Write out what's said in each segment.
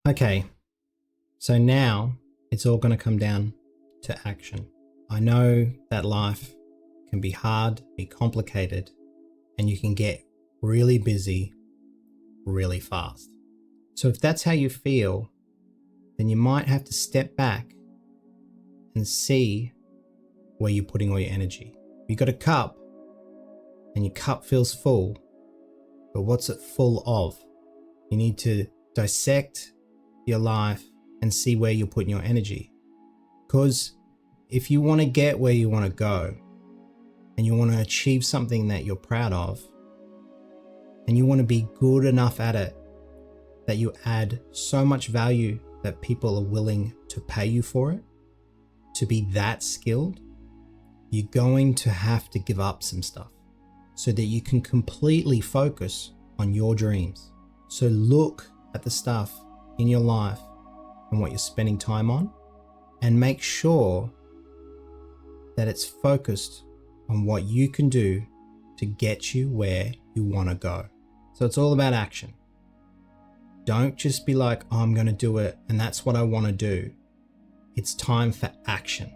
Okay, so now it's all going to come down to action. I know that life can be hard, be complicated, and you can get really busy really fast. So if that's how you feel, then you might have to step back and see where you're putting all your energy. You've got a cup and your cup feels full, but what's it full of? You need to dissect your life and see where you're putting your energy. Because if you want to get where you want to go and you want to achieve something that you're proud of and you want to be good enough at it that you add so much value that people are willing to pay you for it, to be that skilled, you're going to have to give up some stuff so that you can completely focus on your dreams. So look at the stuff in your life and what you're spending time on, and make sure that it's focused on what you can do to get you where you want to go. So it's all about action. Don't just be like, oh, I'm going to do it and that's what I want to do. It's time for action.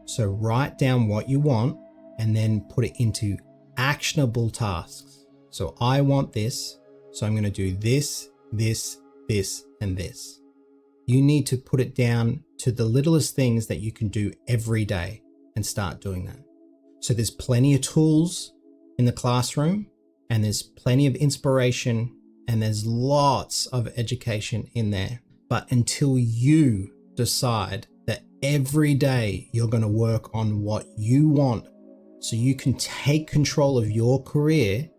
So write down what you want and then put it into actionable tasks. So I want this, so I'm going to do this, this, this, and this. You need to put it down to the littlest things that you can do every day and start doing that. So there's plenty of tools in the classroom and there's plenty of inspiration and there's lots of education in there. But until you decide that every day you're going to work on what you want so you can take control of your career,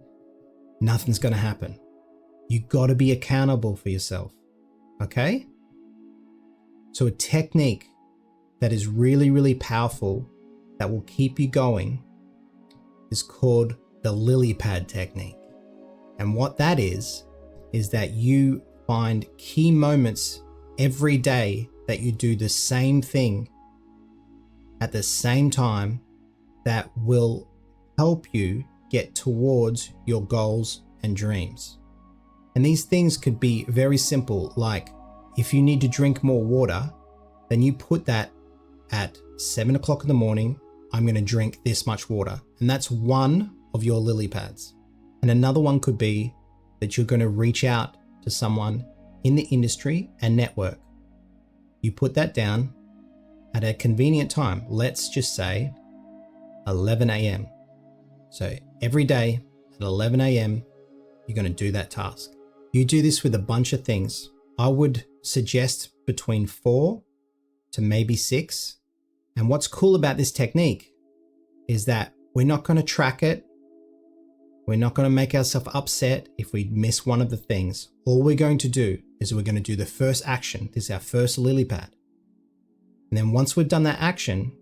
nothing's going to happen. You got to be accountable for yourself. Okay? So a technique that is really, really powerful that will keep you going is called the lily pad technique. And what that is that you find key moments every day that you do the same thing at the same time that will help you get towards your goals and dreams. And these things could be very simple, like if you need to drink more water, then you put that at 7 o'clock in the morning, I'm going to drink this much water. And that's one of your lily pads. And another one could be that you're going to reach out to someone in the industry and network. You put that down at a convenient time. Let's just say 11 a.m. So every day at 11 a.m., you're going to do that task. You do this with a bunch of things. I would suggest between 4 to maybe 6. And what's cool about this technique is that we're not going to track it. We're not going to make ourselves upset if we miss one of the things. All we're going to do is we're going to do the first action. This is our first lily pad. And then once we've done that action,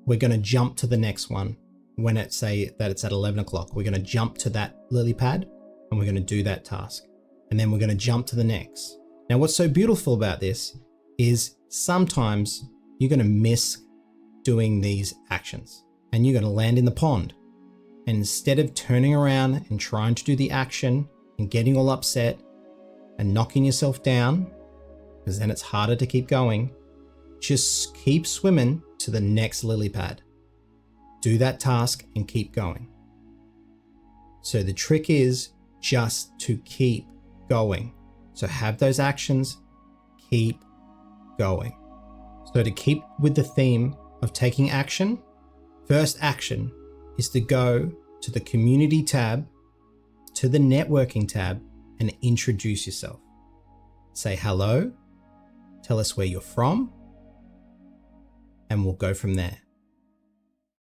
we're going to jump to the next one. When it say that it's at 11 o'clock, we're going to jump to that lily pad and we're going to do that task. And then we're going to jump to the next. Now, what's so beautiful about this is sometimes you're going to miss doing these actions and you're going to land in the pond. And instead of turning around and trying to do the action and getting all upset and knocking yourself down, because then it's harder to keep going, just keep swimming to the next lily pad. Do that task and keep going. So the trick is just to keep going. So have those actions, keep going. So to keep with the theme of taking action, first action is to go to the community tab, to the networking tab, and introduce yourself. Say hello, tell us where you're from, and we'll go from there.